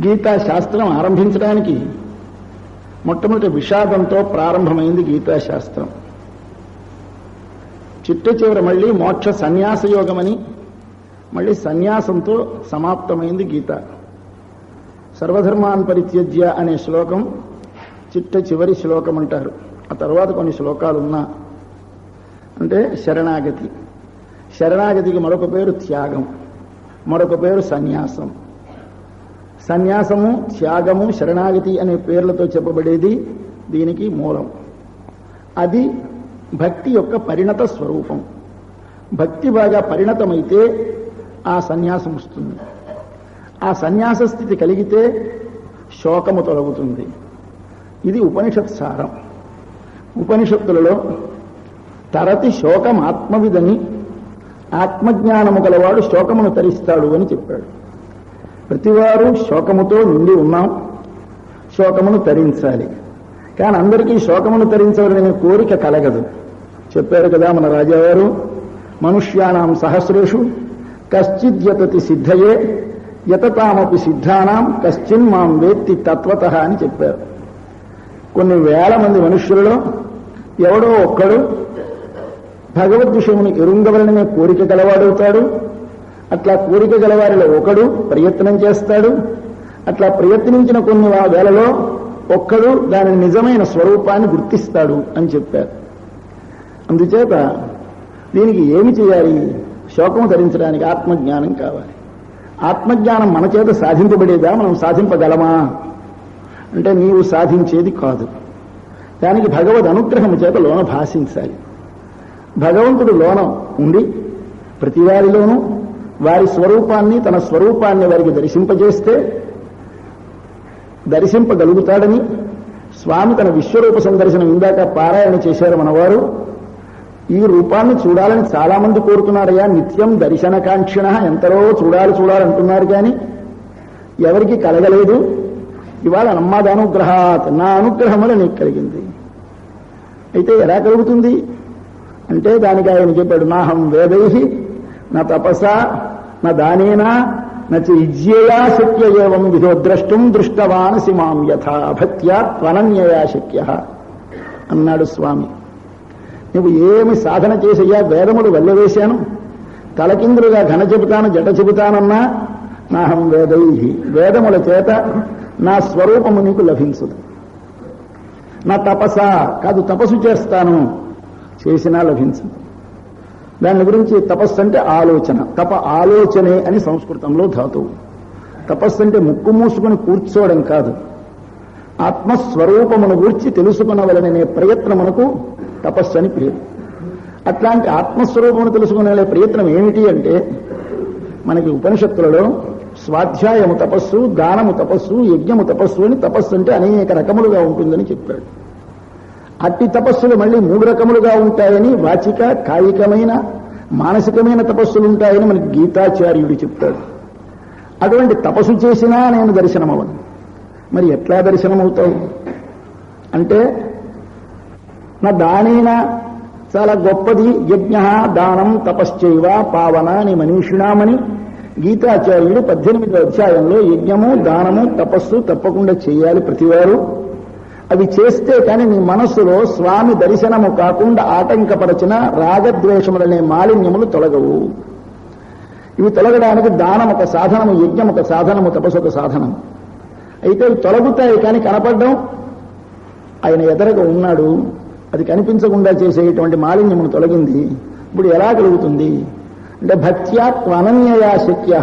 గీతా శాస్త్రం ఆరంభించడానికి మొట్టమొదటి విషాదంతో ప్రారంభమైంది గీతా శాస్త్రం. చిట్ట చివర మళ్ళీ మోక్ష సన్యాస యోగమని మళ్ళీ సన్యాసంతో సమాప్తమైంది గీత. సర్వధర్మాన్ పరిత్యజ్య అనే శ్లోకం చిట్ట చివరి శ్లోకం అంటారు. ఆ తర్వాత కొన్ని శ్లోకాలున్నా అంటే శరణాగతి. శరణాగతికి మరొక పేరు త్యాగం, మరొక పేరు సన్యాసం. సన్యాసము, త్యాగము, శరణాగతి అనే పేర్లతో చెప్పబడేది దీనికి మూలం. అది భక్తి యొక్క పరిణత స్వరూపం. భక్తి బాగా పరిణతమైతే ఆ సన్యాసం వస్తుంది. ఆ సన్యాస స్థితి కలిగితే శోకము తొలగుతుంది. ఇది ఉపనిషత్ సారం. ఉపనిషత్తులలో తరతి శోకం ఆత్మవిదని, ఆత్మజ్ఞానము గలవాడు శోకమును తరిస్తాడు అని చెప్పాడు. ప్రతివారు శోకముతో నిండి ఉన్నాం, శోకమును తరించాలి. కానీ అందరికీ శోకమును తరించవలనే కోరిక కలగదు. చెప్పారు కదా మన రాజావారు, మనుష్యానాం సహస్రేషు కశ్చిద్యతతి సిద్ధయే యతతామపి సిద్ధానాం కశ్చిన్ మాం వేత్తి తత్వతః అని చెప్పారు. కొన్ని వేల మంది మనుష్యులలో ఎవడో ఒక్కడు భగవద్ విషయమును ఎరుంగవలననే కోరిక గలవాడవుతాడు. అట్లా కోరిక గలవారిలో ఒకడు ప్రయత్నం చేస్తాడు. అట్లా ప్రయత్నించిన కొన్ని వేలలో ఒక్కడు దాని నిజమైన స్వరూపాన్ని గుర్తిస్తాడు అని చెప్పారు. అందుచేత దీనికి ఏమి చేయాలి? శోకము ధరించడానికి ఆత్మజ్ఞానం కావాలి. ఆత్మజ్ఞానం మన చేత సాధింపబడేదా? మనం సాధింపగలమా అంటే నీవు సాధించేది కాదు. దానికి భగవద్ అనుగ్రహము చేత లోన భాషించాలి. భగవంతుడు లోన ఉండి ప్రతి వారిలోనూ వారి స్వరూపాన్ని, తన స్వరూపాన్ని వారికి దర్శింపజేస్తే దర్శింపగలుగుతాడని స్వామి తన విశ్వరూప సందర్శనం ఇందాక పారాయణ చేశారు మనవారు. ఈ రూపాన్ని చూడాలని చాలా మంది కోరుతున్నారయ్యా. నిత్యం దర్శనకాంక్షిణ, ఎంతరో చూడాలంటున్నారు కానీ ఎవరికి కలగలేదు. ఇవాళ నమ్మదానుగ్రహాత్, నా అనుగ్రహం వల్ల నీకు కలిగింది. అయితే ఎలా కలుగుతుంది అంటే దానికి ఆయన చెప్పాడు, నాహం వేదైహి నా తపసా నా దానేనా నచి ఇజ్యయా శక్య ఏవం విధో ద్రష్టం దృష్టవాన్ సిమాం యథా భక్త్యా త్వనన్యయా శక్య అన్నాడు స్వామి. నువ్వు ఏమి సాధన చేసయ్యా, వేదములు వెళ్ళవేశాను, తలకిందులుగా ఘన చెబుతాను, జట చెబుతానన్నా నాహం వేదైహి, వేదముల చేత నా స్వరూపము నీకు లభించదు. నా తపసా కాదు, తపస్సు చేస్తాను, చేసినా లభించదు. దాని గురించి తపస్సు అంటే ఆలోచన. తప ఆలోచనే అని సంస్కృతంలో ధాతువు. తపస్సు అంటే ముక్కు మూసుకుని కూర్చోవడం కాదు, ఆత్మస్వరూపమును గూర్చి తెలుసుకునవలననే ప్రయత్నమునకు తపస్సు అని పేరు. అట్లాంటి ఆత్మస్వరూపమును తెలుసుకునే ప్రయత్నం ఏమిటి అంటే మనకి ఉపనిషత్తులలో స్వాధ్యాయము తపస్సు, దానము తపస్సు, యజ్ఞము తపస్సు అని తపస్సు అంటే అనేక రకములుగా ఉంటుందని చెప్పాడు. అట్టి తపస్సులు మళ్ళీ 3 రకములుగా ఉంటాయని, వాచిక, కాయికమైన, మానసికమైన తపస్సులు ఉంటాయని మనకి గీతాచార్యుడు చెప్తాడు. అటువంటి తపస్సు చేసినా నేను దర్శనమవను. మరి ఎట్లా దర్శనమవుతావు అంటే నా దానైనా చాలా గొప్పది యజ్ఞ దానం తపశ్చైవ పావనాని మనీషిణామని గీతాచార్యుడు 18వ అధ్యాయంలో యజ్ఞము, దానము, తపస్సు తప్పకుండా చేయాలి ప్రతివారు. అవి చేస్తే కానీ నీ మనస్సులో స్వామి దర్శనము కాకుండా ఆటంకపరచిన రాగద్వేషములనే మాలిన్యములు తొలగవు. ఇవి తొలగడానికి దానం ఒక సాధనము, యజ్ఞం ఒక సాధనము, తపస్సు ఒక సాధనము. అయితే ఇవి తొలగుతాయి కానీ కనపడడం ఆయన ఎదరగా ఉన్నాడు. అది కనిపించకుండా చేసేటువంటి మాలిన్యమును తొలగింది. ఇప్పుడు ఎలా కలుగుతుంది అంటే భక్త్యా త్వనన్యయా శక్య,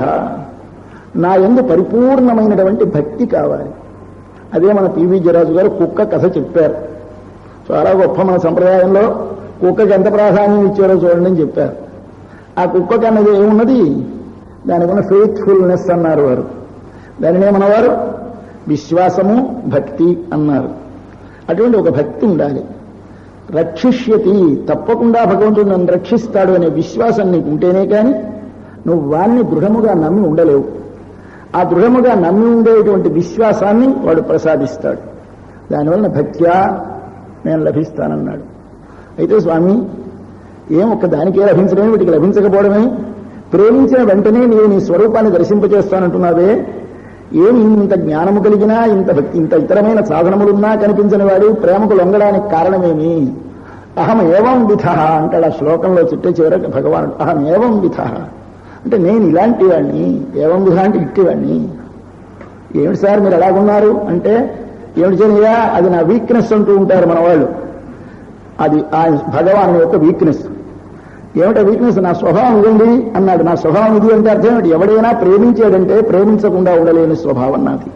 నా యందు పరిపూర్ణమైనటువంటి భక్తి కావాలి. అదే మన పివి జయరాజు గారు కుక్క కథ చెప్పారు. చాలా గొప్ప మన సంప్రదాయంలో కుక్కకి ఎంత ప్రాధాన్యం ఇచ్చారో చూడండి అని చెప్పారు. ఆ కుక్కకి అన్నది ఏమున్నది, దానికున్న ఫెయిత్ఫుల్నెస్ అన్నారు వారు. దానినే మనవారు విశ్వాసము, భక్తి అన్నారు. అటువంటి ఒక భక్తి ఉండాలి. రక్షిష్యతి, తప్పకుండా భగవంతుడు నన్ను రక్షిస్తాడు అనే విశ్వాసం నీకు ఉంటేనే కానీ నువ్వు వాణ్ణి దృఢముగా నమ్మి ఉండలేవు. ఆ దృఢముగా నమ్మి ఉండేటువంటి విశ్వాసాన్ని వాడు ప్రసాదిస్తాడు. దానివలన భక్త్యా నేను లభిస్తానన్నాడు. అయితే స్వామి ఏం ఒక్క దానికే లభించడమే, వీటికి లభించకపోవడమే, ప్రేమించిన వెంటనే నీవు నీ స్వరూపాన్ని దర్శింపజేస్తానంటున్నావే, ఏమి ఇంత జ్ఞానము కలిగినా, ఇంత ఇతరమైన సాధనములున్నా కనిపించని వాడు ప్రేమకు లొంగడానికి కారణమేమి? అహం ఏవం విధ అంటాడు ఆ శ్లోకంలో చుట్టే చివరకు భగవానుడు. అహం ఏవం విధ అంటే నేను ఇలాంటి వాడిని, ఏవం విధ అంటే ఇట్టివాడిని. ఏమిటి సార్ మీరు ఎలాగున్నారు అంటే, ఏమిటి చేయనయ్యా అది నా వీక్నెస్ అంటూ ఉంటారు మన వాళ్ళు. అది ఆ భగవాను యొక్క వీక్నెస్. ఏమిటా వీక్నెస్? నా స్వభావం ఇదండి అన్నాడు. నా స్వభావం ఇది అంటే అర్థం ఏమిటి? ఎవడైనా ప్రేమించాడంటే ప్రేమించకుండా ఉండలేని స్వభావం నాది.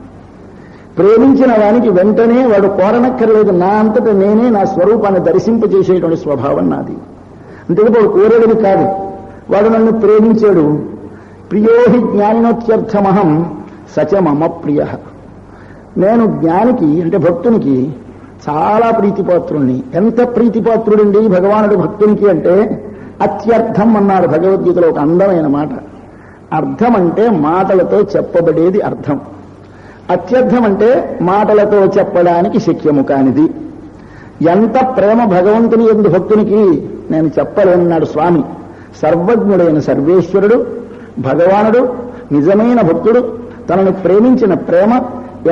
ప్రేమించిన వానికి వెంటనే వాడు కోరనక్కర్లేదు, నా అంతటా నేనే నా స్వరూపాన్ని దర్శింపజేసేటువంటి స్వభావం నాది. అంతేకాదు వాడు కోరేది కాదు, వాడు నన్ను ప్రేమించాడు. ప్రియోహి జ్ఞానినోత్యర్థమహం సచ మమ ప్రియ. నేను జ్ఞానికి అంటే భక్తునికి చాలా ప్రీతిపాత్రుణ్ణి. ఎంత ప్రీతిపాత్రుడండి భగవానుడు భక్తునికి అంటే, అత్యర్థం అన్నాడు భగవద్గీతలో ఒక అందమైన మాట. అర్థం అంటే మాటలతో చెప్పబడేది అర్థం, అత్యర్థం అంటే మాటలతో చెప్పడానికి శక్యము కానిది. ఎంత ప్రేమ భగవంతుని యందు భక్తునికి నేను చెప్పలేనన్నాడు స్వామి. సర్వజ్ఞుడైన సర్వేశ్వరుడు భగవానుడు నిజమైన భక్తుడు తనను ప్రేమించిన ప్రేమ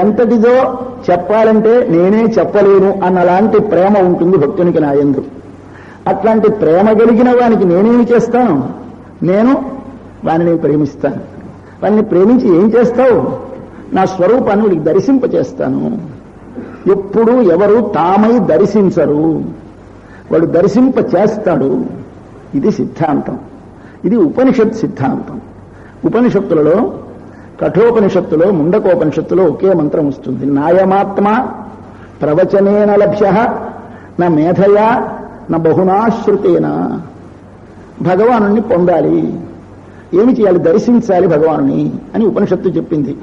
ఎంతటిదో చెప్పాలంటే నేనే చెప్పలేను అన్నలాంటి ప్రేమ ఉంటుంది భక్తునికి నా యందు. అట్లాంటి ప్రేమ కలిగిన వానికి నేనేమి చేస్తాను? నేను వానిని ప్రేమిస్తాను. వారిని ప్రేమించి ఏం చేస్తావు? నా స్వరూపాన్ని వీడికి దర్శింపచేస్తాను. ఎప్పుడు ఎవరు తామై దర్శించరు, వాడు దర్శింప చేస్తాడు. ఇది సిద్ధాంతం, ఇది ఉపనిషత్ సిద్ధాంతం. ఉపనిషత్తులలో కఠోపనిషత్తులో ముండకోపనిషత్తులో ఒకే మంత్రం వస్తుంది. నాయమాత్మ ప్రవచనేన లభ్య నా మేధయా నా బహునాశ్రుతేన. భగవానుణ్ణి పొందాలి, ఏమి చేయాలి? దర్శించాలి భగవానుని అని ఉపనిషత్తు చెప్పింది.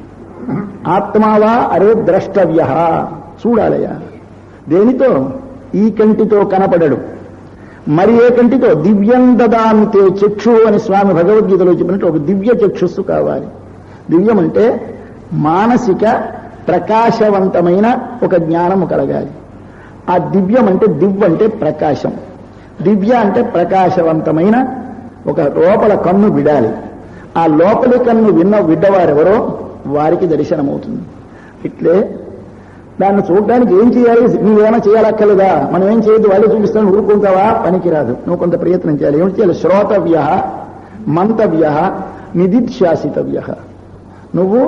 ఆత్మావా అరే ద్రష్టవ్య, చూడాలయ్యా. దేనితో? ఈ కంటితో కనపడడు, మరి ఏ కంటితో? దివ్యం దదామితే చక్షు అని స్వామి భగవద్గీతలో చెప్పినట్టు ఒక దివ్య చక్షుస్సు కావాలి. దివ్యం అంటే మానసిక ప్రకాశవంతమైన ఒక జ్ఞానము కలగాలి. ఆ దివ్యం అంటే దివ్ అంటే ప్రకాశం, దివ్య అంటే ప్రకాశవంతమైన ఒక లోపల కన్ను విడాలి. ఆ లోపలి కన్ను విడ్డవారెవరో వారికి దర్శనమవుతుంది. ఇట్లే దాన్ని చూడడానికి ఏం చేయాలి? నువ్వేమైనా చేయాలక్కర్లేదా? మనం ఏం చేయొద్దు, వాళ్ళే చూపిస్తాను ఊరుకుంటావా? పనికిరాదు. నువ్వు కొంత ప్రయత్నం చేయాలి. ఏమిటి చేయాలి? శ్రోతవ్య, మంతవ్య, నిదిధ్యాసితవ్య. నువ్వు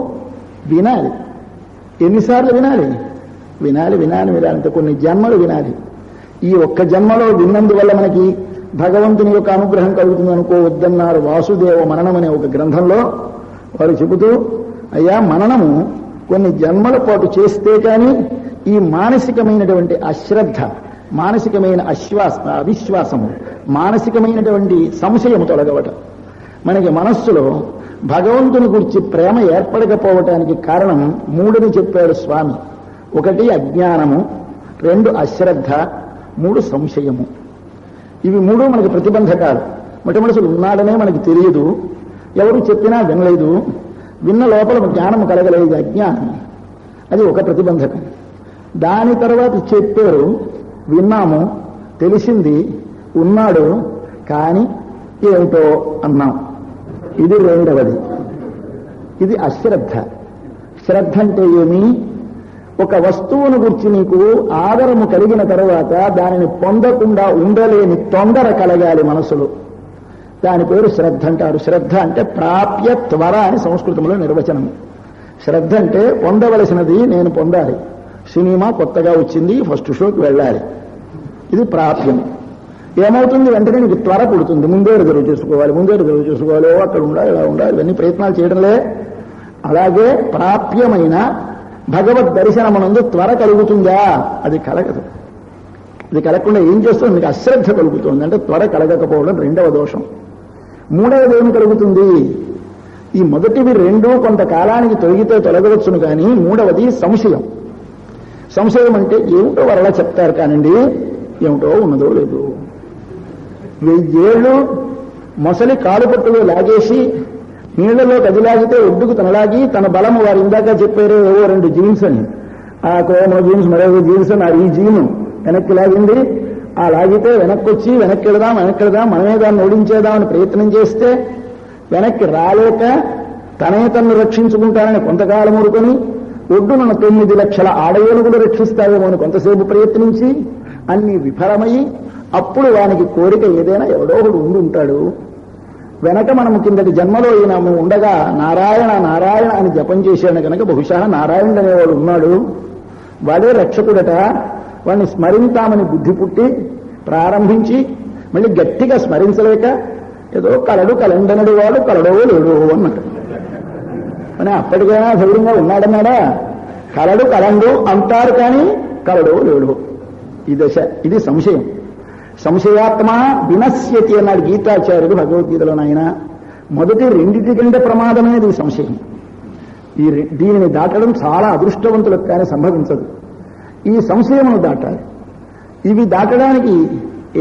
వినాలి. ఎన్నిసార్లు వినాలి? వినాలి వినాలి వినాలంటే కొన్ని జన్మలు వినాలి. ఈ ఒక్క జన్మలో విన్నందువల్ల మనకి భగవంతుని యొక్క అనుగ్రహం కలుగుతుంది అనుకో వద్దన్నారు. వాసుదేవ మననం అనే ఒక గ్రంథంలో వారు చెబుతూ, అయ్యా మననము కొన్ని జన్మల పాటు చేస్తే కానీ ఈ మానసికమైనటువంటి అశ్రద్ధ, మానసికమైన అవిశ్వాసము, మానసికమైనటువంటి సంశయము తొలగవట. మనకి మనస్సులో భగవంతుని గురించి ప్రేమ ఏర్పడకపోవటానికి కారణం మూడుని చెప్పాడు స్వామి. ఒకటి అజ్ఞానము, రెండు అశ్రద్ధ, మూడు సంశయము. ఇవి మూడు మనకి ప్రతిబంధకాలు. మొట్టమొదటి ఉన్నాడనే మనకి తెలియదు, ఎవరు చెప్పినా వినలేదు, విన్న లోపల జ్ఞానం కలగలేదు, అజ్ఞానం. అది ఒక ప్రతిబంధకం. దాని తర్వాత చెప్పారు, విన్నాము, తెలిసింది, ఉన్నాడు, కానీ ఏమిటో అన్నాం. ఇది రెండవది. ఇది అశ్రద్ధ. శ్రద్ధ అంటే ఏమి? ఒక వస్తువును గురించి నీకు ఆదరము కలిగిన తర్వాత దానిని పొందకుండా ఉండలేని తొందర కలగాలి మనసులో. దాని పేరు శ్రద్ధ అంటారు. శ్రద్ధ అంటే ప్రాప్య త్వర అని సంస్కృతంలో నిర్వచనం. శ్రద్ధ అంటే పొందవలసినది నేను పొందాలి. సినిమా కొత్తగా వచ్చింది, ఫస్ట్ షోకి వెళ్ళాలి, ఇది ప్రాప్యం. ఏమవుతుంది? వెంటనే నీకు త్వర పుడుతుంది. ముందే రిజర్వ్ చేసుకోవాలి, అక్కడ ఉండాలి, ఇలా ఉండాలి, ఇవన్నీ ప్రయత్నాలు చేయడంలే. అలాగే ప్రాప్యమైన భగవద్ దర్శనమునందు త్వర కలుగుతుందా? అది కలగదు. ఇది కలగకుండా ఏం చేస్తుంది? మీకు అశ్రద్ధ కలుగుతుంది, అంటే త్వర కలగకపోవడం రెండవ దోషం. మూడవది ఏమి కలుగుతుంది? ఈ మొదటివి రెండూ కొంతకాలానికి తొలగితే తొలగవచ్చును, కానీ మూడవది సంశయం. సంశయం అంటే ఏమిటో వరలా చెప్తారు కానండి, ఏమిటో ఉన్నదో లేదు. 1000 ఏళ్ళు మొసలి కాలుపట్టులో లాగేసి నీళ్లలో కదిలాగితే ఒడ్డుకు తనలాగి తన బలము వారు ఇందాక చెప్పారు ఏవో 2 జీన్స్ అని, ఆ కోమో జీన్స్ మరో జీన్స్ అని ఈ జీను వెనక్కి లాగింది. ఆ లాగితే వెనక్కి వెనక్కి వెళదాం మనమే దాన్ని ఓడించేద్దామని ప్రయత్నం చేస్తే వెనక్కి రాలేక తనే తన్ను రక్షించుకుంటానని కొంతకాలం ఊరుకొని ఒడ్డున 9 లక్షల ఆడయేనుగులు రక్షిస్తావేమో అని కొంతసేపు ప్రయత్నించి అన్ని విఫలమయ్యి అప్పుడు వానికి కోరిక ఏదైనా ఎవడో ఒకడు ఉండి ఉంటాడు. వెనక మనము కిందటి జన్మలో ఈయన ఉండగా నారాయణ నారాయణ అని జపం చేశాడు కనుక బహుశా నారాయణుడు అనేవాడు ఉన్నాడు, వాడే రక్షకుడట, వాడిని స్మరింతామని బుద్ధి పుట్టి ప్రారంభించి మళ్ళీ గట్టిగా స్మరించలేక ఏదో కలండనడు వాడు కలడో లేడు అన్నాడు. అని అప్పటికైనా ధైర్యంగా ఉన్నాడన్నాడా? కలండు అంటారు కానీ కలడో లేడు. ఈ దశ, ఇది సంశయం. సంశయాత్మ వినశ్యతి అన్నాడు గీతాచార్యుడు భగవద్గీతలో. నాయన మొదటి రెండింటి కంటే ప్రమాదమనేది ఈ సంశయం. దీనిని దాటడం చాలా అదృష్టవంతులకు కానీ సంభవించదు. ఈ సంశయమును దాటాలి. ఇవి దాటడానికి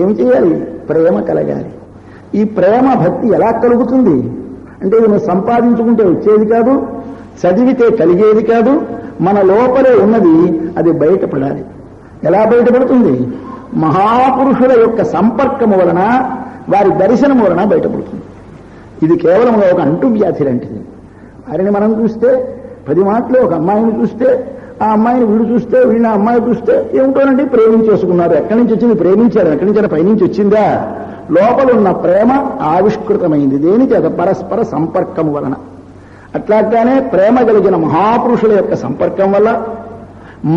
ఏమి చేయాలి? ప్రేమ కలగాలి. ఈ ప్రేమ భక్తి ఎలా కలుగుతుంది అంటే ఈమె సంపాదించుకుంటే వచ్చేది కాదు, చదివితే కలిగేది కాదు. మన లోపలే ఉన్నది అది బయటపడాలి. ఎలా బయటపడుతుంది? మహాపురుషుల యొక్క సంపర్కము వలన, వారి దర్శనము వలన బయటపడుతుంది. ఇది కేవలం ఒక అంటువ్యాధి లాంటిది. వారిని మనం చూస్తే 10 మాటలు, ఒక అమ్మాయిని చూస్తే ఆ అమ్మాయిని వీడు చూస్తే వీడిని అమ్మాయి చూస్తే ఏమిటోనండి ప్రేమించేసుకున్నారు. ఎక్కడి నుంచి వచ్చింది? ప్రేమించారు. ఎక్కడి నుంచి? పైనుంచి వచ్చిందా? లోపల ఉన్న ప్రేమ ఆవిష్కృతమైంది. దేనికి? అది పరస్పర సంపర్కం వలన. అట్లాగానే ప్రేమ కలిగిన మహాపురుషుల యొక్క సంపర్కం వల్ల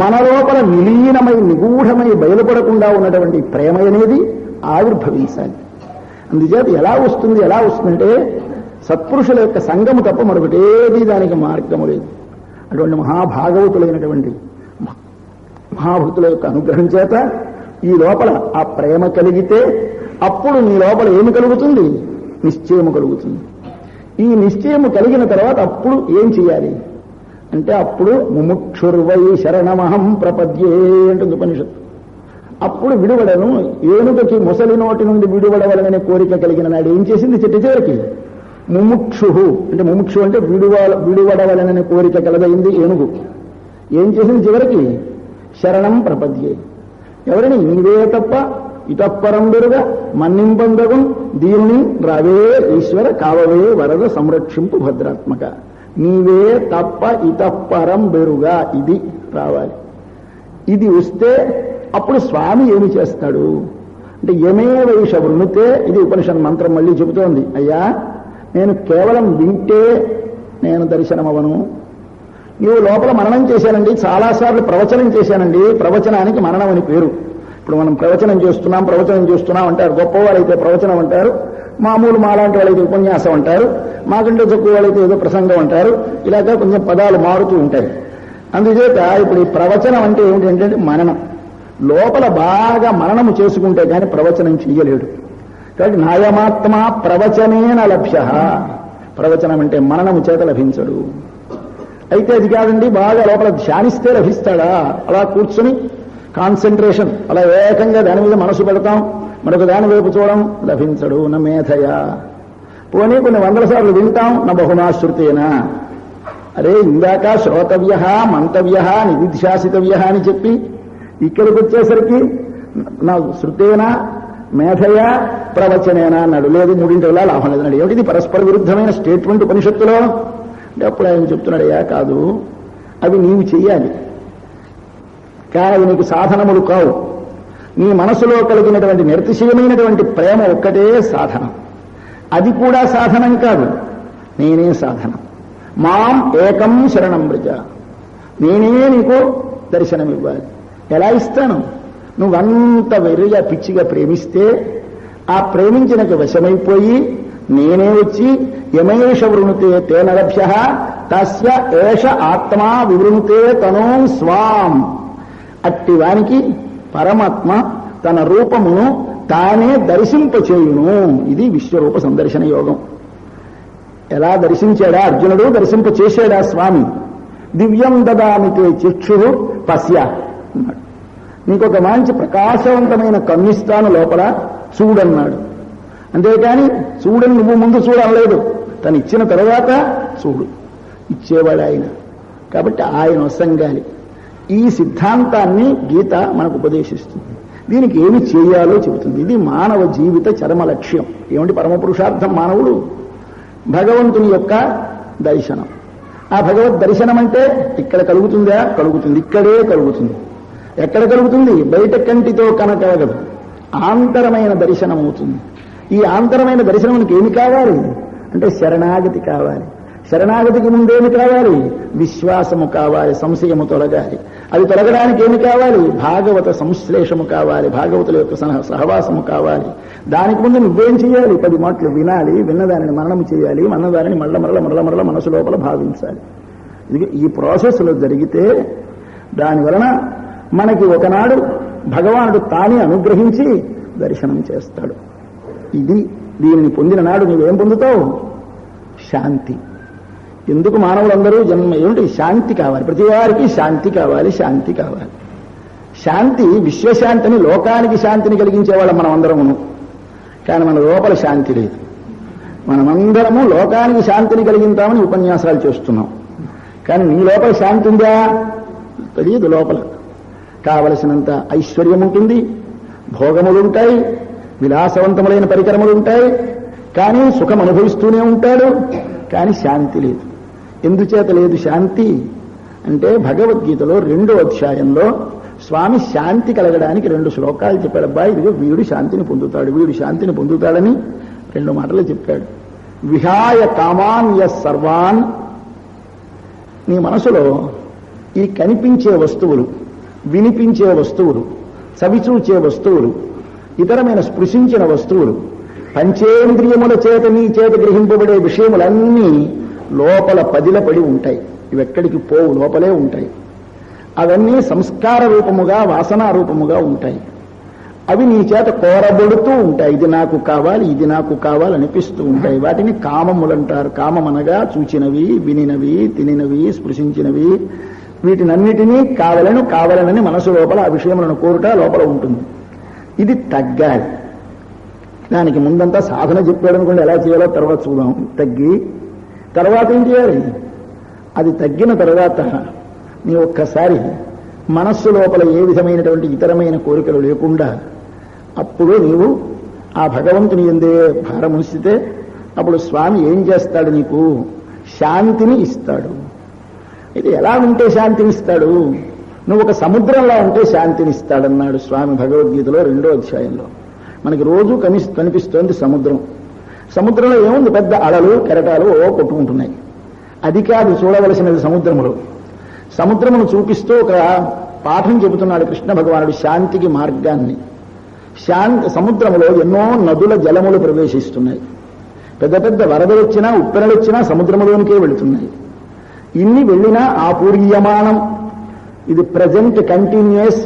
మన లోపల విలీనమై నిగూఢమై బయలుపడకుండా ఉన్నటువంటి ప్రేమ అనేది ఆవిర్భవించాలి. అందుచేత ఎలా వస్తుందంటే సత్పురుషుల యొక్క సంగము తప్ప మరొకటేది దానికి మార్గము లేదు. అటువంటి మహాభాగవతులైనటువంటి మహాభక్తుల యొక్క అనుగ్రహం చేత ఈ లోపల ఆ ప్రేమ కలిగితే అప్పుడు నీ లోపల ఏమి కలుగుతుంది? నిశ్చయము కలుగుతుంది. ఈ నిశ్చయము కలిగిన తర్వాత అప్పుడు ఏం చేయాలి అంటే అప్పుడు ముముక్షుర్వై శరణమహం ప్రపద్యే అంటుంది ఉపనిషత్తు. అప్పుడు విడువడను, ఏనుగకి ముసలి నోటి నుండి విడువడవలనే కోరిక కలిగిన నాడు ఏం చేసింది? చివరికి ముముక్షు అంటే ముముక్షు అంటే విడువడవలనే కోరిక కలదైంది ఏనుగు. ఏం చేసింది చివరికి? శరణం ప్రపద్యే. ఎవరిని? నీవే తప్ప ఇతప్పరం బెరుగా మన్నింపందగు దీనిని రావే ఈశ్వర కావవే వరద సంరక్షింపు భద్రాత్మక. నీవే తప్ప ఇతప్పరం బెరుగా, ఇది రావాలి. ఇది వస్తే అప్పుడు స్వామి ఏమి చేస్తాడు అంటే యమే వైష వృణితే, ఇది ఉపనిషత్ మంత్రం మళ్ళీ చెబుతోంది. అయ్యా నేను కేవలం వింటే నేను దర్శనమవను. నీవు లోపల మననం చేశానండి, చాలాసార్లు ప్రవచనం చేశానండి. ప్రవచనానికి మననం అని పేరు. ఇప్పుడు మనం ప్రవచనం చేస్తున్నాం అంటారు. గొప్పవాళ్ళైతే ప్రవచనం అంటారు, మామూలు మాలాంటి వాళ్ళైతే ఉపన్యాసం అంటారు, మాకంటే తక్కువ వాళ్ళైతే ఏదో ప్రసంగం అంటారు. ఇలాగా కొంచెం పదాలు మారుతూ ఉంటాయి. అందుచేత ఇప్పుడు ఈ ప్రవచనం అంటే ఏమిటంటే మననం. లోపల బాగా మననము చేసుకుంటే కానీ ప్రవచనం చెయ్యలేడు. కాబట్టి నాయమాత్మ ప్రవచనేన లభ్య. ప్రవచనం అంటే మననము చేత లభించడు. అయితే అది కాదండి, బాగా లోపల ధ్యానిస్తే లభిస్తాడా? అలా కూర్చుని కాన్సన్ట్రేషన్ అలా ఏకంగా దాని మీద మనసు పెడతాం, మరొక దాని వైపు చూడడం లభించడు. నా మేధయా పోనీ కొన్ని 100 సార్లు వింటాం, నా బహునాశ్రుతేనా. అరే ఇందాక శ్రోతవ్య మంతవ్య నిధిధ్యాసితవ్య అని చెప్పి ఇక్కడికి వచ్చేసరికి నా శృతేనా మేధయా ప్రవచనేనా అన్నాడు. లేదు, మూడింటి వల్ల లాభం లేదన్నాడు. ఏమిటి పరస్పర విరుద్ధమైన స్టేట్మెంట్ ఉపనిషత్తులో అంటే అప్పుడు ఆయన చెప్తున్నాడయ్యా కాదు, అవి నీవు చెయ్యాలి కానీ అవి నీకు సాధనములు కావు. నీ మనసులో కలిగినటువంటి నిర్తిశయమైనటువంటి ప్రేమ ఒక్కటే సాధనం. అది కూడా సాధనం కాదు, నేనే సాధనం. మాం ఏకం శరణం వ్రజ. నేనే నీకు దర్శనమివ్వాలి. ఎలా ఇస్తాను? నువ్వంత వెర్రిగా పిచ్చిగా ప్రేమిస్తే ఆ ప్రేమించినకు వశమైపోయి నేనే వచ్చి యమేష వృణుతే తేన లభ్య తస్య ఏష ఆత్మా వివృణుతే తనో స్వాం. అట్టి వానికి పరమాత్మ తన రూపమును తానే దర్శింపచేయును. ఇది విశ్వరూప సందర్శన యోగం. ఎలా దర్శించాడా అర్జునుడు? దర్శింపచేశాడా స్వామి? దివ్యం దదామితే చక్షు పశ్య అన్నాడు. నీకొక మంచి ప్రకాశవంతమైన కన్నిస్తాను, లోపల చూడన్నాడు. అంతేకాని చూడని నువ్వు ముందు చూడలేదు, తను ఇచ్చిన తర్వాత చూడు. ఇచ్చేవాడు ఆయన. కాబట్టి ఆయన వసంగాలి. ఈ సిద్ధాంతాన్ని గీత మనకు ఉపదేశిస్తుంది. దీనికి ఏమి చేయాలో చెబుతుంది. ఇది మానవ జీవిత చరమ లక్ష్యం. ఏమిటి పరమ పురుషార్థం? మానవుడు భగవంతుని యొక్క దర్శనం. ఆ భగవద్ దర్శనం అంటే ఇక్కడ కలుగుతుందా? కలుగుతుంది. ఇక్కడే కలుగుతుంది. ఎక్కడ కలుగుతుంది? బయట కంటితో కనకలగదు. ఆంతరమైన దర్శనం అవుతుంది. ఈ ఆంతరమైన దర్శనానికి ఏమి కావాలి అంటే శరణాగతి కావాలి. శరణాగతికి ముందేమి కావాలి? విశ్వాసము కావాలి, సంశయము తొలగాలి. అది తొలగడానికి ఏమి కావాలి? భాగవత సంశ్లేషము కావాలి, భాగవతుల యొక్క సహవాసము కావాలి. దానికి ముందు నువ్వేం చేయాలి? 10 మాటలు వినాలి, విన్నదానిని మననము చేయాలి, మన్నదానిని మరల మనసు లోపల భావించాలి. ఇది ఈ ప్రాసెస్లో జరిగితే దానివలన మనకి ఒకనాడు భగవానుడు తానే అనుగ్రహించి దర్శనం చేస్తాడు. దీనిని పొందిన నాడు నువ్వేం పొందుతావు? శాంతి. ఎందుకు మానవులందరూ జన్మ ఏమిటి? శాంతి కావాలి. ప్రతి వారికి శాంతి కావాలి, శాంతి కావాలి. శాంతి విశ్వశాంతిని, లోకానికి శాంతిని కలిగించేవాళ్ళం మనం అందరమును. కానీ మన లోపల శాంతి లేదు. మనమందరము లోకానికి శాంతిని కలిగించామని ఉపన్యాసాలు చేస్తున్నాం. కానీ నీ లోపల శాంతి ఉందా? తెలియదు. లోపల కావలసినంత ఐశ్వర్యం ఉంటుంది, భోగములుంటాయి, విలాసవంతములైన పరికరములుంటాయి, కానీ సుఖం అనుభవిస్తూనే ఉంటాడు. కానీ శాంతి లేదు. ఎందుచేత లేదు శాంతి అంటే భగవద్గీతలో 2వ అధ్యాయంలో స్వామి శాంతి కలగడానికి 2 శ్లోకాలు చెప్పాడు. అబ్బాయి ఇదిగో వీడు శాంతిని పొందుతాడు, వీడు శాంతిని పొందుతాడని 2 మాటలు చెప్పాడు. విహాయ కామాన్య సర్వాన్. నీ మనసులో ఈ కనిపించే వస్తువులు, వినిపించే వస్తువులు, చవిచూచే వస్తువులు, ఇతరమైన స్పృశించిన వస్తువులు, పంచేంద్రియముల చేత నీ చేత గ్రహింపబడే విషయములన్నీ లోపల పదిలపడి ఉంటాయి. ఇవెక్కడికి పోవు, లోపలే ఉంటాయి. అవన్నీ సంస్కార రూపముగా, వాసనా రూపముగా ఉంటాయి. అవి నీ చేత కోరబడుతూ ఉంటాయి. ఇది నాకు కావాలి, ఇది నాకు కావాలి అనిపిస్తూ ఉంటాయి. వాటిని కామములంటారు. కామమనగా చూచినవి, వినినవి, తినినవి, స్పృశించినవి, వీటినన్నిటినీ కావాలనని మనసు లోపల ఆ విషయములను కోరుట లోపల ఉంటుంది. ఇది తగ్గాలి. దానికి ముందంతా సాధన చెప్పాడు అనుకోండి, ఎలా చేయాలో తర్వాత చూద్దాం. తగ్గి తర్వాత ఏం చేయాలి? అది తగ్గిన తర్వాత నీ ఒక్కసారి మనస్సు లోపల ఏ విధమైనటువంటి ఇతరమైన కోరికలు లేకుండా అప్పుడు నీవు ఆ భగవంతుని ఎందే భారం ఉంచితే అప్పుడు స్వామి ఏం చేస్తాడు? నీకు శాంతిని ఇస్తాడు. ఇది ఎలా ఉంటే శాంతిని ఇస్తాడు? నువ్వు ఒక సముద్రంలో ఉంటే శాంతిని ఇస్తాడన్నాడు స్వామి భగవద్గీతలో 2వ అధ్యాయంలో. మనకి రోజు కనిపిస్తోంది సముద్రం. సముద్రంలో ఏముంది? పెద్ద అలలు, కెరటాలు కొట్టుకుంటున్నాయి. అది కాదు చూడవలసినది. సముద్రమును చూపిస్తూ ఒక పాఠం చెబుతున్నాడు కృష్ణ భగవానుడు, శాంతికి మార్గాన్ని. సముద్రములో ఎన్నో నదుల జలములు ప్రవేశిస్తున్నాయి. పెద్ద పెద్ద వరదలు వచ్చినా, ఉప్పెనలు వచ్చినా సముద్రములోనికే వెళుతున్నాయి. ఇన్ని వెళ్ళినా ఆపూర్యమానం. ఇది ప్రజెంట్ కంటిన్యూస్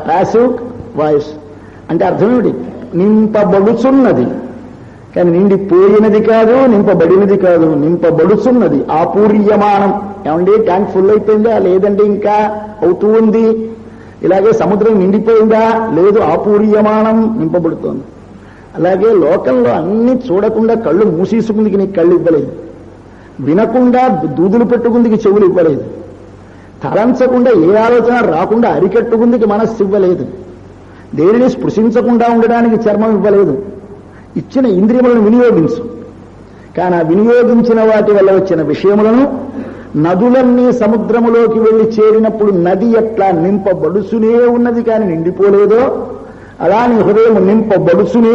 ప్యాసివ్ వాయిస్. అంటే అర్థమేమిటి? నింపబడుచున్నది, కానీ నిండిపోయినది కాదు, నింపబడినది కాదు, నింపబడుచున్నది. ఆపూర్యమానం. ఏమండి ట్యాంక్ ఫుల్ అయిపోయిందా? లేదంటే ఇంకా అవుతూ ఉంది. ఇలాగే సముద్రం నిండిపోయిందా? లేదు, ఆపూర్యమానం, నింపబడుతోంది. అలాగే లోకంలో అన్ని చూడకుండా కళ్ళు మూసేసుకుందికి నీకు కళ్ళు ఇవ్వలేదు, వినకుండా దూదులు పెట్టుకుందికి చెవులు ఇవ్వలేదు, తలంచకుండా ఏ ఆలోచన రాకుండా అరికట్టుకుందికి మనస్సు ఇవ్వలేదు, దేనిని స్పృశించకుండా ఉండడానికి చర్మం ఇవ్వలేదు. ఇచ్చిన ఇంద్రియములను వినియోగించు. కానీ ఆ వినియోగించిన వాటి వల్ల వచ్చిన విషయములను నదులన్నీ సముద్రములోకి వెళ్లి చేరినప్పుడు నది ఎట్లా నింపబడుచునే ఉన్నది కానీ నిండిపోలేదో అలా నీ హృదయం నింపబడుచునే